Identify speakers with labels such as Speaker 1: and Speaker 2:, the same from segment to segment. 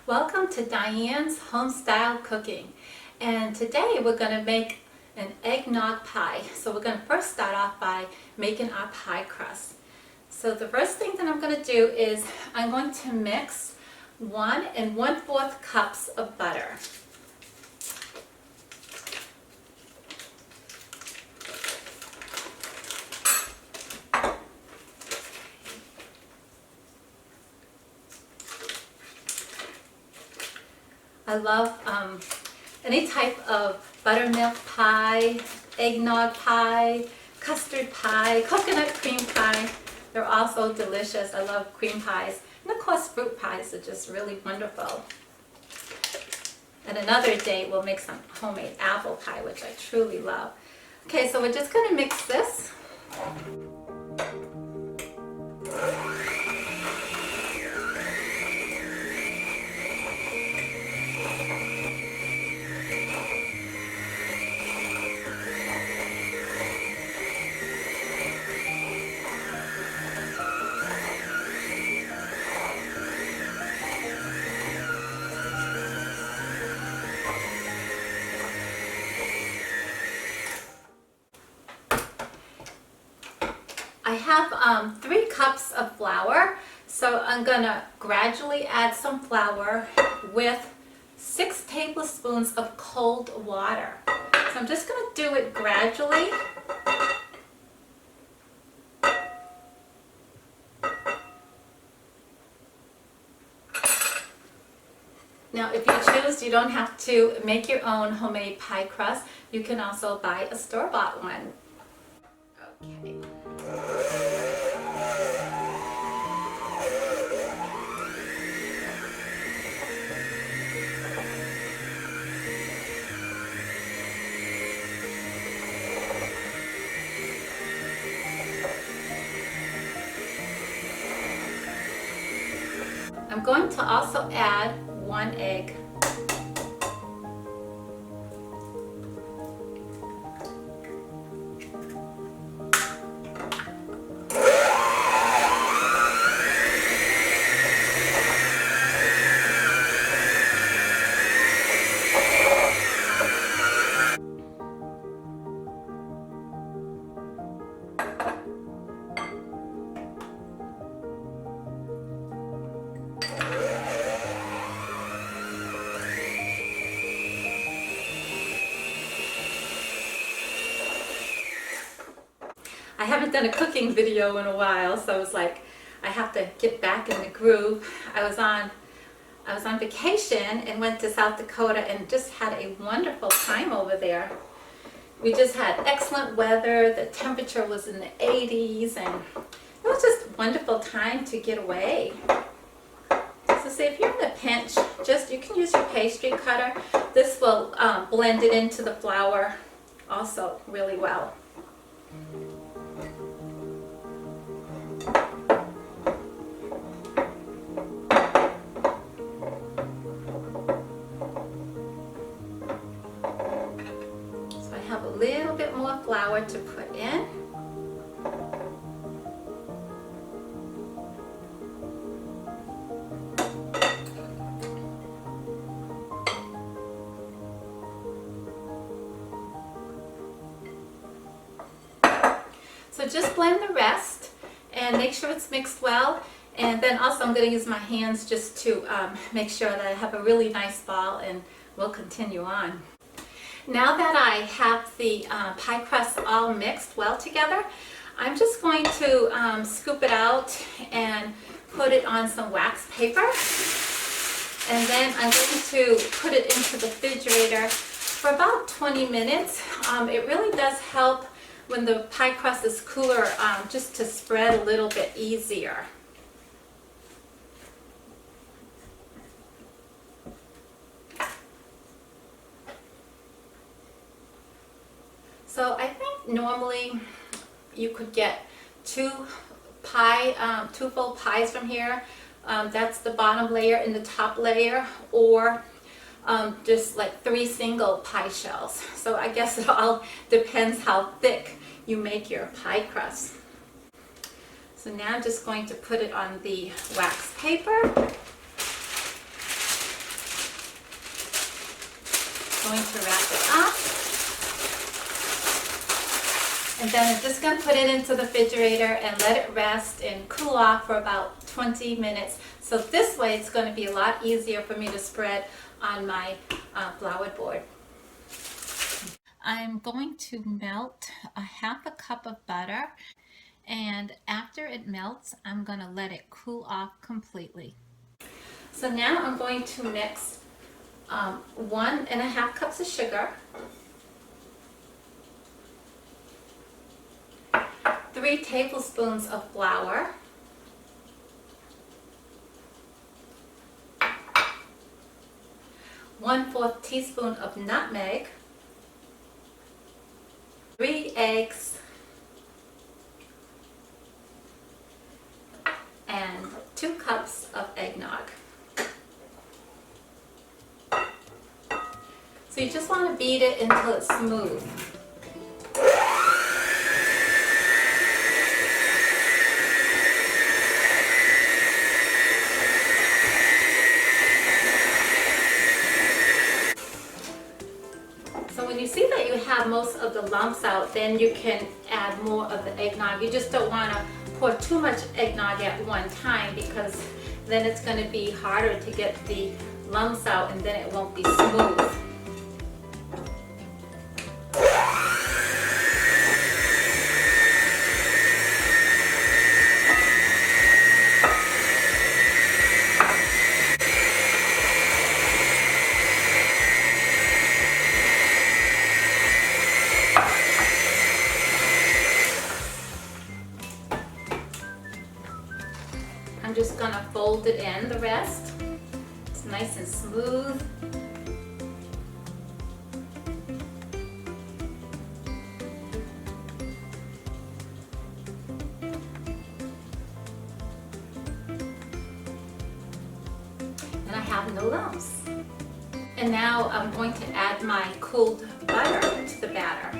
Speaker 1: Welcome to Diane's Home Style Cooking, and today we're going to make an eggnog pie. So we're going to first start off by making our pie crust. So the first thing that I'm going to do is I'm going to mix 1 1/4 cups of butter. I love any type of buttermilk pie, eggnog pie, custard pie, coconut cream pie. They're all so delicious. I love cream pies. And of course fruit pies are just really wonderful. And another day we'll make some homemade apple pie, which I truly love. Okay, so we're just going to mix this. I have 3 cups of flour, so I'm going to gradually add some flour with 6 tablespoons of cold water. So I'm just going to do it gradually. Now if you choose, you don't have to make your own homemade pie crust. You can also buy a store-bought one. Okay. I'm going to also add 1 egg. I haven't done a cooking video in a while, so it's like I have to get back in the groove. I was on vacation and went to South Dakota and just had a wonderful time over there. We just had excellent weather. The temperature was in the 80s, and it was just a wonderful time to get away. So say if you're in a pinch, you can use your pastry cutter. This will blend it into the flour also really well. Have a little bit more flour to put in. So just blend the rest and make sure it's mixed well. And then also I'm going to use my hands just to make sure that I have a really nice ball, and we'll continue on. Now that I have the pie crust all mixed well together, I'm just going to scoop it out and put it on some wax paper. And then I'm going to put it into the refrigerator for about 20 minutes. It really does help when the pie crust is cooler, just to spread a little bit easier. So I think normally you could get 2 full pies from here. That's the bottom layer and the top layer, or just like 3 single pie shells. So I guess it all depends how thick you make your pie crust. So now I'm just going to put it on the wax paper. going to wrap it up. And then I'm just going to put it into the refrigerator and let it rest and cool off for about 20 minutes. So this way it's going to be a lot easier for me to spread on my floured board. I'm going to melt a half a cup of butter, and after it melts I'm going to let it cool off completely. So now I'm going to mix 1.5 cups of sugar, 3 tablespoons of flour, 1/4 teaspoon of nutmeg, 3 eggs, and 2 cups of eggnog. So you just want to beat it until it's smooth. So when you see that you have most of the lumps out, then you can add more of the eggnog. You just don't want to pour too much eggnog at one time, because then it's going to be harder to get the lumps out and then it won't be smooth. I'm just going to fold it in the rest. It's nice and smooth. And I have no lumps. And now I'm going to add my cooled butter to the batter.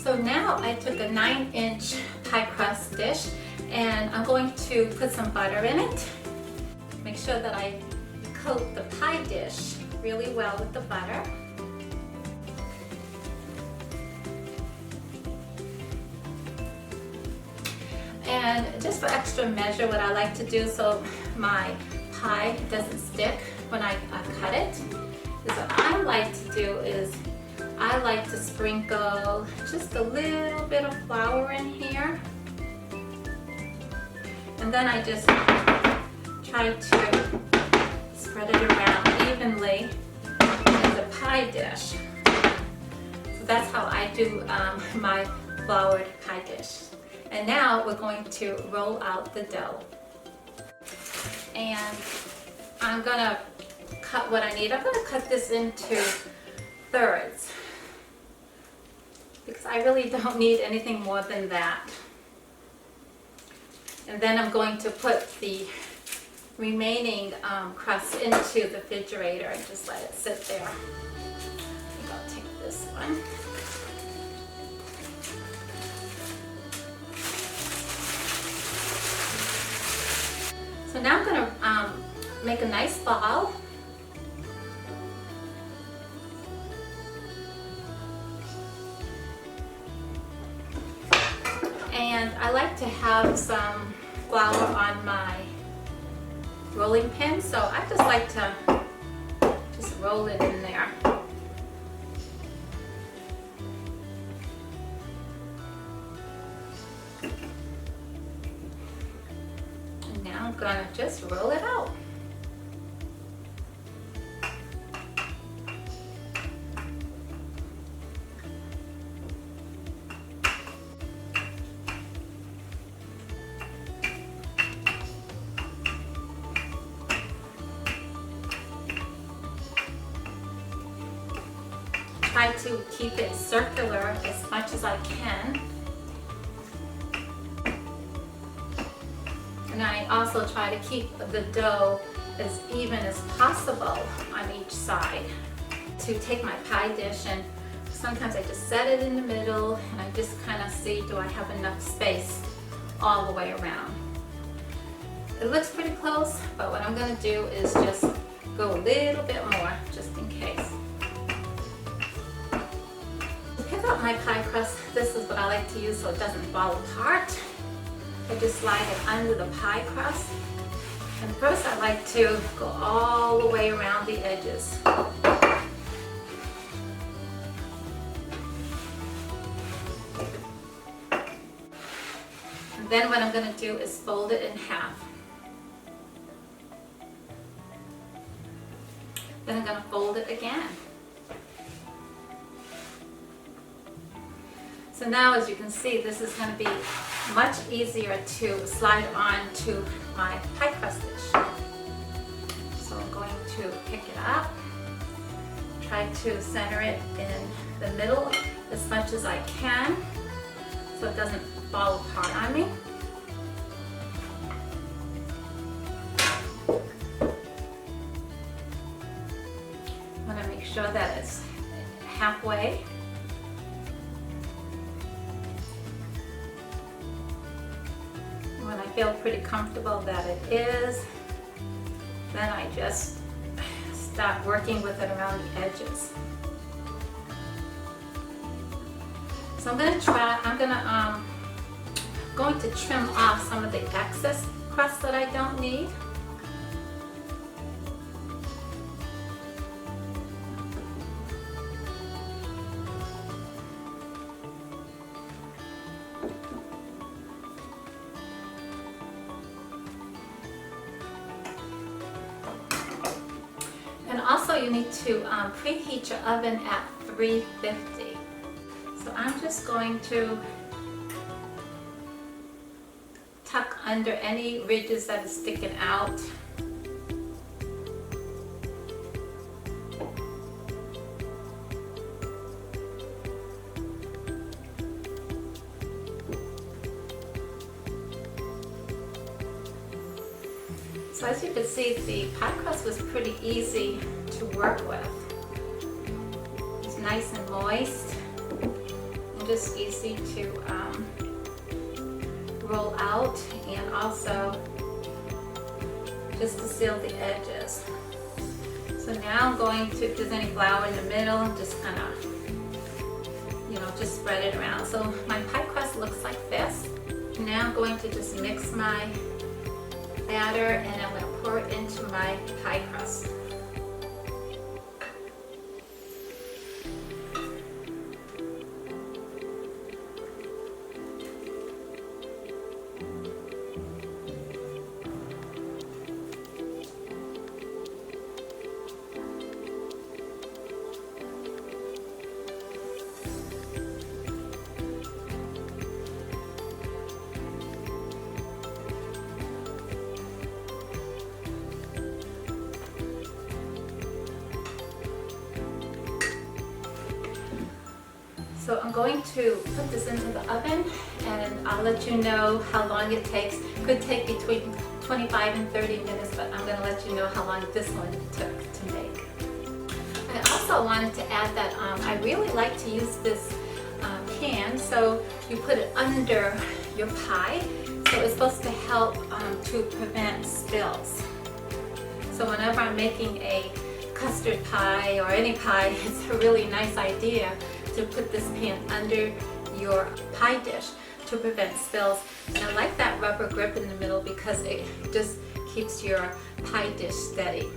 Speaker 1: So now I took a 9-inch pie crust dish and I'm going to put some butter in it. Make sure that I coat the pie dish really well with the butter. And just for extra measure, what I like to do so my pie doesn't stick when I cut it, is what I like to do is I like to sprinkle just a little bit of flour in here, and then I just try to spread it around evenly in the pie dish. So that's how I do my floured pie dish. And now we're going to roll out the dough. And I'm gonna cut what I need. I'm gonna cut this into thirds, because I really don't need anything more than that. And then I'm going to put the remaining crust into the refrigerator and just let it sit there. I think I'll take this one. So now I'm going to make a nice ball. And I like to have some flour on my rolling pin, so I just like to just roll it in there. And now I'm gonna just roll it out. Try to keep it circular as much as I can. And I also try to keep the dough as even as possible on each side. to take my pie dish, and sometimes I just set it in the middle and I just kind of see, do I have enough space all the way around. It looks pretty close, but what I'm going to do is just go a little bit more, just in case. To pick up my pie crust, this is what I like to use so it doesn't fall apart. I just slide it under the pie crust. And first I like to go all the way around the edges. And then what I'm going to do is fold it in half. Then I'm going to fold it again. So now, as you can see, this is going to be much easier to slide onto my pie crust dish. So I'm going to pick it up, try to center it in the middle as much as I can so it doesn't fall apart on me. I'm going to make sure that it's halfway. When I feel pretty comfortable that it is, then I just start working with it around the edges. So I'm going to trim off some of the excess crust that I don't need. And also you need to preheat your oven at 350. So I'm just going to tuck under any ridges that are sticking out. So as you can see, the pie crust was pretty easy to work with. It's nice and moist and just easy to roll out, and also just to seal the edges. So now I'm going to, if there's any flour in the middle, just kind of, just spread it around. So my pie crust looks like this. Now I'm going to just mix my batter and I'm going to pour it into my pie crust. So I'm going to put this into the oven and I'll let you know how long it takes. It could take between 25 and 30 minutes, but I'm going to let you know how long this one took to make. I also wanted to add that I really like to use this pan, so you put it under your pie. So it's supposed to help to prevent spills. So whenever I'm making a custard pie or any pie, it's a really nice idea to put this pan under your pie dish to prevent spills. And I like that rubber grip in the middle because it just keeps your pie dish steady.